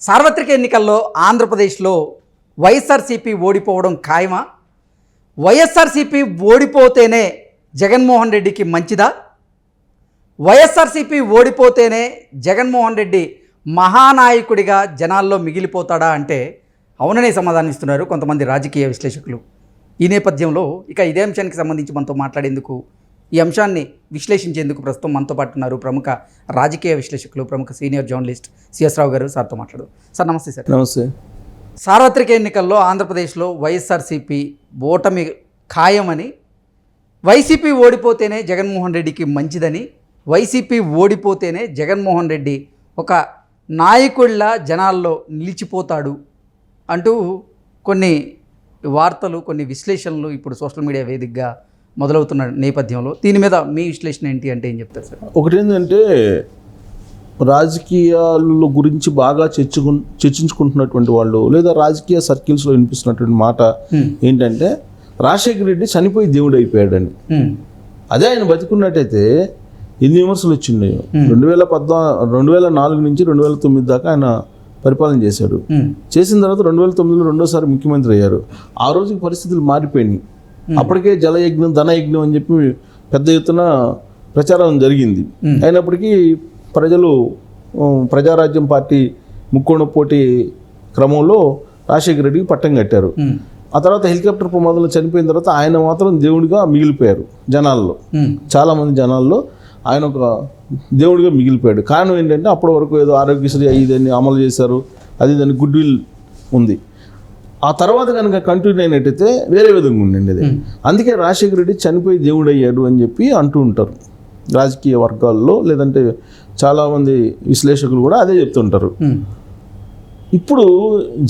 సార్వత్రిక ఎన్నికల్లో ఆంధ్రప్రదేశ్లో వైఎస్ఆర్సీపీ ఓడిపోవడం ఖాయమా? వైఎస్ఆర్సీపీ ఓడిపోతేనే జగన్మోహన్ రెడ్డికి మంచిదా? వైఎస్ఆర్సీపీ ఓడిపోతేనే జగన్మోహన్ రెడ్డి మహానాయకుడిగా జనాల్లో మిగిలిపోతాడా అంటే అవుననే సమాధానం ఇస్తున్నారు కొంతమంది రాజకీయ విశ్లేషకులు. ఈ నేపథ్యంలో ఇక ఇదే అంశానికి సంబంధించి మనతో మాట్లాడేందుకు, ఈ అంశాన్ని విశ్లేషించేందుకు ప్రస్తుతం మనతో పాటు ఉన్నారు ప్రముఖ రాజకీయ విశ్లేషకులు, ప్రముఖ సీనియర్ జర్నలిస్ట్ సిఎస్ రావు గారు. సార్తో మాట్లాడు. సార్ నమస్తే. సార్ నమస్తే. సార్వత్రిక ఎన్నికల్లో ఆంధ్రప్రదేశ్లో వైఎస్ఆర్సీపీ ఓటమి ఖాయమని, వైసీపీ ఓడిపోతేనే జగన్మోహన్ రెడ్డికి మంచిదని, వైసీపీ ఓడిపోతేనే జగన్మోహన్ రెడ్డి ఒక నాయకుడిలా జనాల్లో నిలిచిపోతాడు అంటూ కొన్ని వార్తలు, కొన్ని విశ్లేషణలు ఇప్పుడు సోషల్ మీడియా వేదికగా మొదలవుతున్న నేపథ్యంలో దీని మీద మీ విశ్లేషణ ఏంటి అంటే ఏం చెప్తారు సార్? ఒకటి ఏంటంటే, రాజకీయాల గురించి బాగా చర్చించుకుంటున్నటువంటి వాళ్ళు లేదా రాజకీయ సర్కిల్స్లో వినిపిస్తున్నటువంటి మాట ఏంటంటే, రాజశేఖర రెడ్డి చనిపోయి దేవుడు అయిపోయాడని. అదే ఆయన బతికున్నట్టయితే ఎన్ని విమర్శలు వచ్చినాయి. 2004 నుంచి 2009 దాకా ఆయన పరిపాలన చేశాడు. చేసిన తర్వాత 2009లో రెండోసారి ముఖ్యమంత్రి అయ్యారు. ఆ రోజుకి పరిస్థితులు మారిపోయినాయి. అప్పటికే జలయజ్ఞం, ధనయజ్ఞం అని చెప్పి పెద్ద ఎత్తున ప్రచారం జరిగింది. అయినప్పటికీ ప్రజలు ప్రజారాజ్యం పార్టీ ముక్కోణ పోటీ క్రమంలో రాజశేఖర రెడ్డికి పట్టం కట్టారు. ఆ తర్వాత హెలికాప్టర్ ప్రమాదంలో చనిపోయిన తర్వాత ఆయన మాత్రం దేవుడిగా మిగిలిపోయారు జనాల్లో. చాలామంది జనాల్లో ఆయన ఒక దేవుడిగా మిగిలిపోయాడు. కారణం ఏంటంటే, అప్పటి వరకు ఏదో ఆరోగ్యశ్రీ ఇదని అమలు చేశారు, అది దాని గుడ్ విల్ ఉంది. ఆ తర్వాత కనుక కంటిన్యూ అయినట్టయితే వేరే విధంగా ఉండండి అది. అందుకే రాజశేఖర రెడ్డి చనిపోయి దేవుడు అయ్యాడు అని చెప్పి అంటూ ఉంటారు రాజకీయ వర్గాల్లో, లేదంటే చాలామంది విశ్లేషకులు కూడా అదే చెప్తుంటారు. ఇప్పుడు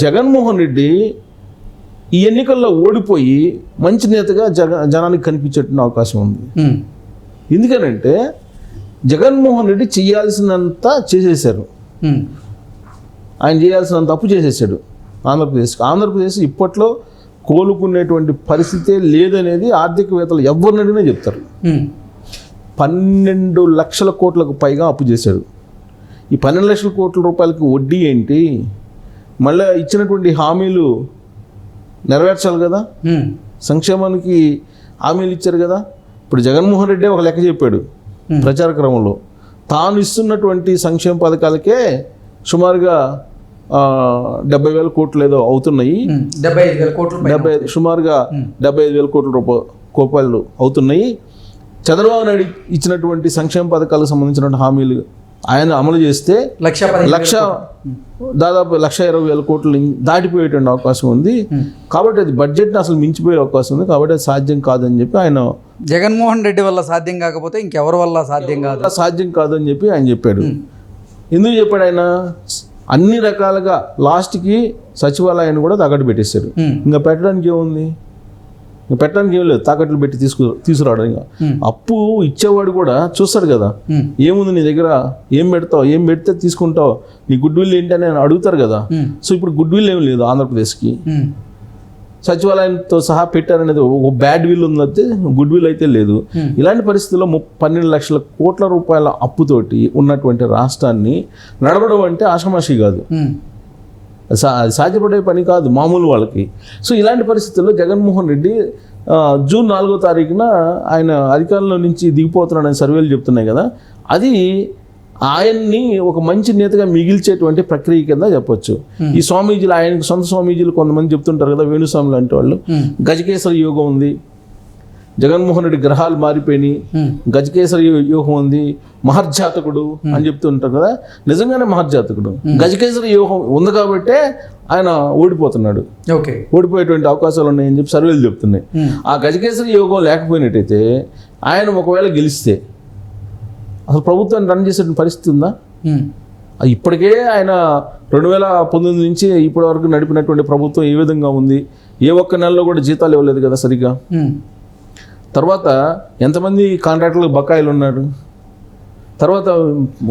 జగన్మోహన్ రెడ్డి ఈ ఎన్నికల్లో ఓడిపోయి మంచి నేతగా జనానికి కనిపించేటువంటి అవకాశం ఉంది. ఎందుకనంటే, జగన్మోహన్ రెడ్డి చేయాల్సినంత చేసేసారు. ఆయన చేయాల్సినంత అప్పు చేసేసాడు ఆంధ్రప్రదేశ్ ఇప్పట్లో కోలుకునేటువంటి పరిస్థితే లేదనేది ఆర్థికవేత్తలు ఎవరినైనా చెప్తారు. 12 లక్షల కోట్లకు పైగా అప్పు చేశాడు. ఈ 12 లక్షల కోట్ల రూపాయలకి వడ్డీ ఏంటి? మళ్ళీ ఇచ్చినటువంటి హామీలు నెరవేర్చాలి కదా. సంక్షేమానికి హామీలు ఇచ్చారు కదా. ఇప్పుడు జగన్మోహన్ రెడ్డి ఒక లెక్క చెప్పాడు ప్రచార క్రమంలో. తాను ఇస్తున్నటువంటి సంక్షేమ పథకాలకే సుమారుగా 70,000 కోట్లు ఏదో అవుతున్నాయి. 75,000 కోట్లు సుమారుగా 75,000 కోట్ల రూపాయలు అవుతున్నాయి. చంద్రబాబు నాయుడు ఇచ్చినటువంటి సంక్షేమ పథకాలకు సంబంధించిన హామీలు ఆయన అమలు చేస్తే దాదాపు 1,20,000 కోట్లు దాటిపోయేటువంటి అవకాశం ఉంది. కాబట్టి అది బడ్జెట్ని అసలు మించిపోయే అవకాశం ఉంది. కాబట్టి అది సాధ్యం కాదని చెప్పి ఆయన, జగన్మోహన్ రెడ్డి వల్ల సాధ్యం కాకపోతే ఇంకెవరి వల్ల సాధ్యం కాదని చెప్పి ఆయన చెప్పాడు. ఎందుకు చెప్పాడు ఆయన? అన్ని రకాలుగా లాస్ట్కి సచివాలయాన్ని కూడా తాకట్టు పెట్టేశాడు. ఇంకా పెట్టడానికి ఏముంది? ఇంకా పెట్టడానికి ఏం లేదు, తాకట్లు పెట్టి తీసుకురావడం. ఇంకా అప్పు ఇచ్చేవాడు కూడా చూస్తాడు కదా, ఏముంది నీ దగ్గర, ఏం పెడతావు, ఏం పెడితే తీసుకుంటావు, నీ గుడ్ విల్ ఏంటి అని అడుగుతారు కదా. సో ఇప్పుడు గుడ్ విల్ ఏం లేదు ఆంధ్రప్రదేశ్కి. సచివాలయంతో సహా పెట్టారనేది ఒక బ్యాడ్ విల్ ఉందంటే, గుడ్ విల్ అయితే లేదు. ఇలాంటి పరిస్థితుల్లో 12 లక్షల కోట్ల రూపాయల అప్పుతోటి ఉన్నటువంటి రాష్ట్రాన్ని నడవడం అంటే ఆషామాషి కాదు, సాధ్యపడే పని కాదు మామూలు వాళ్ళకి. సో ఇలాంటి పరిస్థితుల్లో జగన్మోహన్ రెడ్డి జూన్ 4వ తారీఖున ఆయన అధికారంలో నుంచి దిగిపోతున్నాడని సర్వేలు చెప్తున్నాయి కదా. అది ఆయన్ని ఒక మంచి నేతగా మిగిల్చేటువంటి ప్రక్రియ కింద చెప్పొచ్చు. ఈ స్వామీజీలు, ఆయనకు సొంత స్వామీజీలు కొంతమంది చెప్తుంటారు కదా, వేణుస్వామి లాంటి వాళ్ళు, గజకేసరి యోగం ఉంది, జగన్మోహన్ రెడ్డి గ్రహాలు మారిపోయినాయి, గజకేసరి యోగం ఉంది, మహర్జాతకుడు అని చెప్తుంటారు కదా. నిజంగానే మహర్జాతకుడు. గజకేసరి యోగం ఉంది కాబట్టే ఆయన ఓడిపోతున్నాడు. ఓడిపోయేటువంటి అవకాశాలు ఉన్నాయని చెప్పి సర్వేలు చెప్తున్నాయి. ఆ గజకేసరి యోగం లేకపోయినట్టయితే ఆయన ఒకవేళ గెలిస్తే అసలు ప్రభుత్వాన్ని రన్ చేసే పరిస్థితి ఉందా? ఇప్పటికే ఆయన 2019 నుంచి ఇప్పటి వరకు నడిపినటువంటి ప్రభుత్వం ఏ విధంగా ఉంది? ఏ ఒక్క నెలలో కూడా జీతాలు ఇవ్వలేదు కదా సరిగ్గా. తర్వాత ఎంతమంది కాంట్రాక్టర్లకు బకాయిలు ఉన్నారు. తర్వాత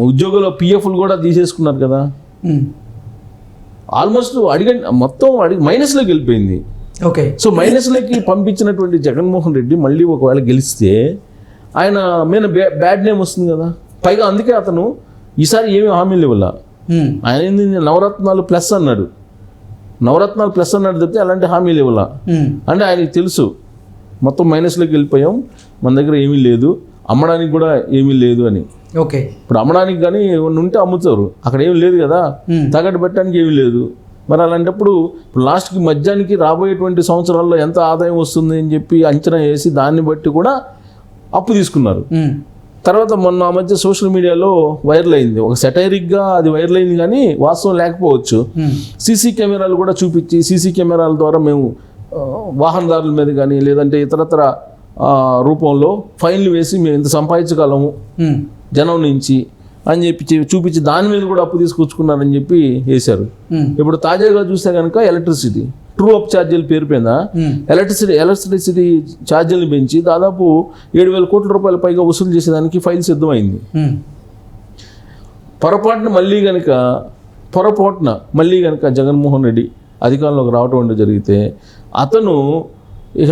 ఉద్యోగుల పిఎఫ్లు కూడా తీసేసుకున్నారు కదా. ఆల్మోస్ట్ మొత్తం మైనస్లోకి వెళ్ళిపోయింది. సో మైనస్లోకి పంపించినటువంటి జగన్మోహన్ రెడ్డి మళ్ళీ ఒకవేళ గెలిస్తే ఆయన మీద బ్యాడ్ నేమ్ వస్తుంది కదా. పైగా అందుకే అతను ఈసారి ఏమి హామీలు ఇవ్వాల. ఆయన ఏంది నవరత్నాలు ప్లస్ అన్నాడు, నవరత్నాలు ప్లస్ అన్నాడు తప్పితే అలాంటి హామీలు ఇవ్వాల. అంటే ఆయనకి తెలుసు మొత్తం మైనస్లోకి వెళ్ళిపోయాం, మన దగ్గర ఏమీ లేదు, అమ్మడానికి కూడా ఏమీ లేదు అని. ఓకే, ఇప్పుడు అమ్మడానికి కానీ ఏమన్నా ఉంటే అమ్ముతారు, అక్కడ ఏమి లేదు కదా, తాకట్టు పెట్టడానికి ఏమీ లేదు. మరి అలాంటప్పుడు ఇప్పుడు లాస్ట్కి మధ్యానికి రాబోయేటువంటి సంవత్సరాల్లో ఎంత ఆదాయం వస్తుంది అని చెప్పి అంచనా వేసి దాన్ని బట్టి కూడా అప్పు తీసుకున్నారు. తర్వాత మొన్న ఆ మధ్య సోషల్ మీడియాలో వైరల్ అయింది, ఒక సెటైరిక్గా అది వైరల్ అయింది కానీ వాస్తవం లేకపోవచ్చు. సీసీ కెమెరాలు కూడా చూపించి సీసీ కెమెరాల ద్వారా మేము వాహనదారుల మీద కానీ లేదంటే ఇతరత్ర రూపంలో ఫైన్లు వేసి మేము ఇంత సంపాదించగలము జనం నుంచి అని చెప్పి చూపించి దాని మీద కూడా అప్పు తీసుకొచ్చుకున్నారని చెప్పి వేశారు. ఇప్పుడు తాజాగా చూస్తే కనుక ఎలక్ట్రిసిటీ ట్రూ అప్ ఛార్జీల పేరు మీద ఎలక్ట్రిసిటీ ఛార్జీలను పెంచి దాదాపు 7,000 కోట్ల రూపాయల పైగా వసూలు చేసేదానికి ఫైల్ సిద్ధమైంది. పొరపాటున మళ్ళీ కనుక జగన్మోహన్ రెడ్డి అధికారంలోకి రావటం అంటే జరిగితే అతను ఇక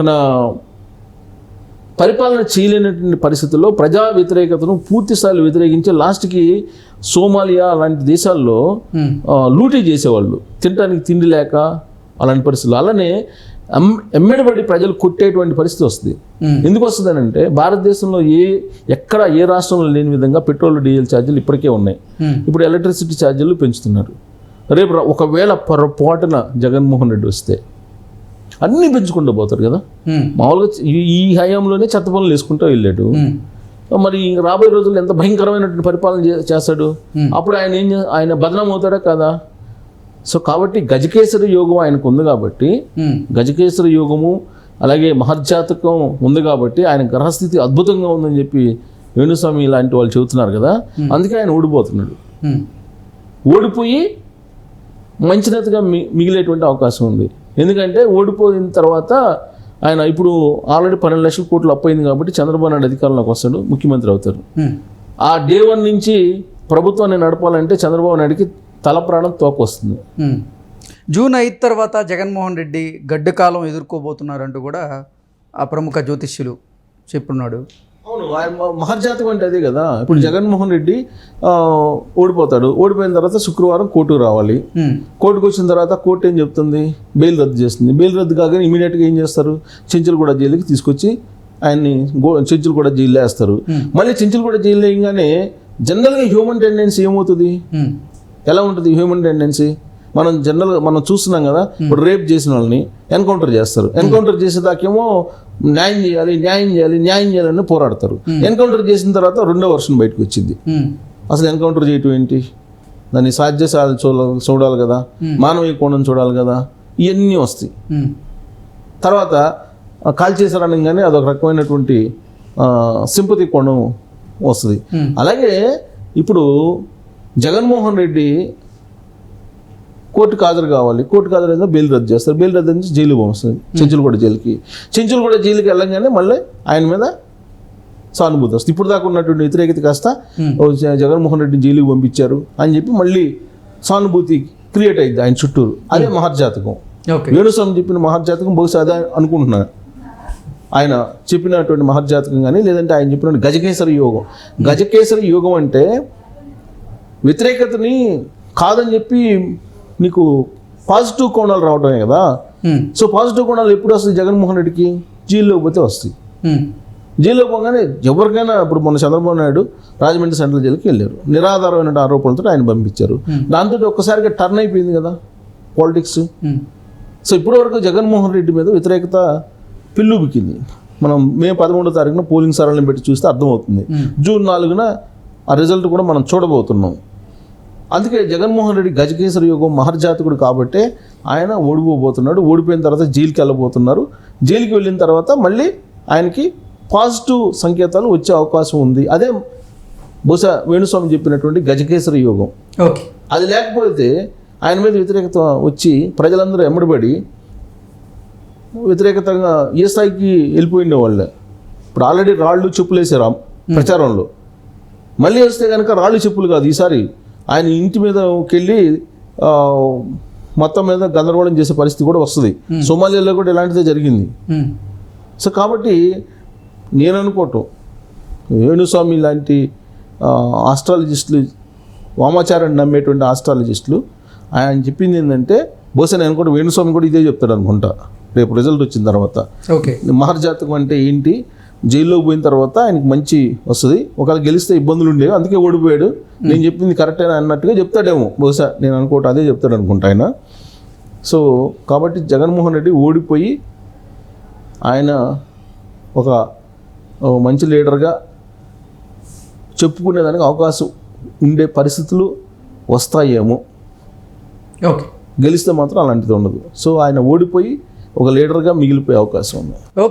పరిపాలన చేయలేనటువంటి పరిస్థితుల్లో ప్రజా వ్యతిరేకతను పూర్తిస్థాయిలో వ్యతిరేకించి లాస్ట్కి సోమాలియా అలాంటి దేశాల్లో లూటీ చేసేవాళ్ళు, తినడానికి తిండి లేక అలాంటి పరిస్థితులు. అలానే ఎమ్మెడబడి ప్రజలు కొట్టేటువంటి పరిస్థితి వస్తుంది. ఎందుకు వస్తుంది అంటే భారతదేశంలో ఎక్కడ ఏ రాష్ట్రంలో లేని విధంగా పెట్రోల్ డీజిల్ ఛార్జీలు ఇప్పటికే ఉన్నాయి. ఇప్పుడు ఎలక్ట్రిసిటీ ఛార్జీలు పెంచుతున్నారు. రేపు ఒకవేళ పొరపాటున జగన్మోహన్ రెడ్డి వస్తే అన్నీ పెంచుకుంటూ పోతారు కదా. మామూలుగా ఈ హయాంలోనే చెత్త పనులు వేసుకుంటూ వెళ్ళాడు. మరి రాబోయే రోజుల్లో ఎంత భయంకరమైనటువంటి పరిపాలన చేస్తాడు. అప్పుడు ఆయన బదనాం అవుతాడా కదా. సో కాబట్టి గజకేసరి యోగం ఆయనకు ఉంది కాబట్టి, గజకేసరి యోగము అలాగే మహర్జాతకం ఉంది కాబట్టి ఆయన గ్రహస్థితి అద్భుతంగా ఉందని చెప్పి వేణుస్వామి లాంటి వాళ్ళు చెబుతున్నారు కదా. అందుకే ఆయన ఓడిపోతున్నాడు. ఓడిపోయి మంచినట్టుగా మిగిలేటువంటి అవకాశం ఉంది. ఎందుకంటే ఓడిపోయిన తర్వాత ఆయన ఇప్పుడు ఆల్రెడీ 12 లక్షల కోట్లు అప్పయింది కాబట్టి చంద్రబాబు నాయుడు అధికారంలోకి వస్తాడు, ముఖ్యమంత్రి అవుతారు. ఆ డే 1 నుంచి ప్రభుత్వాన్ని నడపాలంటే చంద్రబాబు నాయుడికి తల ప్రాణం తోకొస్తుంది. జూన్ 5 తర్వాత జగన్మోహన్ రెడ్డి గడ్డు కాలం ఎదుర్కోబోతున్నారంటూ కూడా ఆ ప్రముఖ జ్యోతిష్యులు చెప్పున్నాడు. అవును, మహర్జాతకం అంటే అదే కదా. ఇప్పుడు జగన్మోహన్ రెడ్డి ఓడిపోతాడు, ఓడిపోయిన తర్వాత శుక్రవారం కోర్టుకు రావాలి. కోర్టుకు వచ్చిన తర్వాత కోర్టు ఏం చెప్తుంది, బెయిల్ రద్దు చేస్తుంది. బెయిల్ రద్దు కాగానే ఇమీడియట్గా ఏం చేస్తారు, చెంచులగూడ జైలుకి తీసుకొచ్చి ఆయన్ని చెంచులగూడ జైల్లో వేస్తారు. మళ్ళీ చెంచులగూడ జైల్లో వేయగానే జనరల్గా హ్యూమన్ టెండెన్సీ ఏమవుతుంది, ఎలా ఉంటుంది హ్యూమన్ టెండెన్సీ? మనం చూస్తున్నాం కదా. ఇప్పుడు రేప్ చేసిన వాళ్ళని ఎన్కౌంటర్ చేస్తారు. ఎన్కౌంటర్ చేసేదాకేమో న్యాయం చేయాలని పోరాడతారు. ఎన్కౌంటర్ చేసిన తర్వాత 2వ వర్షన్ బయటకు వచ్చింది. అసలు ఎన్కౌంటర్ చేయటం ఏంటి, దాన్ని సాధ్యసాధన చూడాలి కదా, మానవీయ కోణం చూడాలి కదా, ఇవన్నీ వస్తాయి. తర్వాత కాల్ చేశారనగానే అదొక రకమైనటువంటి సింపతి కోణం వస్తుంది. అలాగే ఇప్పుడు జగన్మోహన్ రెడ్డి కోర్టుకు హాజరు కావాలి. కోర్టుకు హాజరైనా బెయిల్ రద్దు చేస్తారు. బెయిల్ రద్దు నుంచి జైలు పంపిస్తుంది, చెంచులగూడ జైలుకి. చెంచులగూడ జైలుకి వెళ్ళగానే మళ్ళీ ఆయన మీద సానుభూతి వస్తుంది. ఇప్పుడు దాకా ఉన్నటువంటి వ్యతిరేకత కాస్త జగన్మోహన్ రెడ్డిని జైలుకి పంపించారు అని చెప్పి మళ్ళీ సానుభూతి క్రియేట్ అయింది ఆయన చుట్టూరు. అదే మహర్జాతకం. వేణుస్వామి చెప్పిన మహర్జాతకం బహుశా అదే అనుకుంటున్నాను. ఆయన చెప్పినటువంటి మహర్జాతకం కానీ లేదంటే ఆయన చెప్పిన గజకేసరి యోగం. గజకేసరి యోగం అంటే వ్యతిరేకతని కాదని చెప్పి నీకు పాజిటివ్ కోణాలు రావటమే కదా. సో పాజిటివ్ కోణాలు ఎప్పుడు వస్తాయి జగన్మోహన్ రెడ్డికి, జైల్లోకి పోతే వస్తాయి. జైల్లో పోగానే ఎవరికైనా ఇప్పుడు మన చంద్రబాబు నాయుడు రాజమండ్రి సెంట్రల్ జైలుకి వెళ్ళారు, నిరాధారమైన ఆరోపణలతో ఆయన పంపించారు. దాంతో ఒక్కసారిగా టర్న్ అయిపోయింది కదా పాలిటిక్స్. సో ఇప్పటి వరకు జగన్మోహన్ రెడ్డి మీద వ్యతిరేకత పిల్లుబిక్కింది. మనం మే 11వ తారీఖున పోలింగ్ సరళిని పెట్టి చూస్తే అర్థమవుతుంది. జూన్ 4న ఆ రిజల్ట్ కూడా మనం చూడబోతున్నాం. అందుకే జగన్మోహన్ రెడ్డి గజకేసరి యోగం మహర్జాతకుడు కాబట్టే ఆయన ఓడిపోబోతున్నాడు. ఓడిపోయిన తర్వాత జైలుకి వెళ్ళబోతున్నారు. జైలుకి వెళ్ళిన తర్వాత మళ్ళీ ఆయనకి పాజిటివ్ సంకేతాలు వచ్చే అవకాశం ఉంది. అదే బహుశా వేణుస్వామి చెప్పినటువంటి గజకేసరి యోగం. అది లేకపోతే ఆయన మీద వ్యతిరేకత వచ్చి ప్రజలందరూ ఎమ్మడిపడి వ్యతిరేకతంగా ఏ స్థాయికి వెళ్ళిపోయిండే వాళ్ళే. ఇప్పుడు ఆల్రెడీ రాళ్ళు చెప్పులు వేసారు ప్రచారంలో. మళ్ళీ వస్తే కనుక రాళ్ళు చెప్పులు కాదు, ఈసారి ఆయన ఇంటి మీదకి వెళ్ళి మొత్తం మీద గందరగోళం చేసే పరిస్థితి కూడా వస్తుంది. సోమాలియాలో కూడా ఇలాంటిదే జరిగింది. సో కాబట్టి నేను అనుకోవటం వేణుస్వామి లాంటి ఆస్ట్రాలజిస్టులు వామాచారాన్ని నమ్మేటువంటి ఆస్ట్రాలజిస్టులు ఆయన చెప్పింది ఏంటంటే బహుశా నేను కూడా వేణుస్వామి కూడా ఇదే చెప్తాడు అనుకుంటా రేపు రిజల్ట్ వచ్చిన తర్వాత. ఓకే, మహర్జాతకం అంటే ఏంటి, జైల్లోకి పోయిన తర్వాత ఆయనకి మంచి వస్తుంది, ఒకవేళ గెలిస్తే ఇబ్బందులు ఉండేవి అందుకే ఓడిపోయాడు, నేను చెప్పింది కరెక్టేనా అన్నట్టుగా చెప్తాడేమో బహుశా, నేను అనుకోవటం అదే చెప్తాడు అనుకుంటా ఆయన. సో కాబట్టి జగన్మోహన్ రెడ్డి ఓడిపోయి ఆయన ఒక మంచి లీడర్గా చెప్పుకునేదానికి అవకాశం ఉండే పరిస్థితులు వస్తాయేమో, ఓకే, గెలిస్తే మాత్రం అలాంటిది ఉండదు. సో ఆయన ఓడిపోయి ఒక లీడర్గా మిగిలిపోయే అవకాశం ఉంది. ఓకే.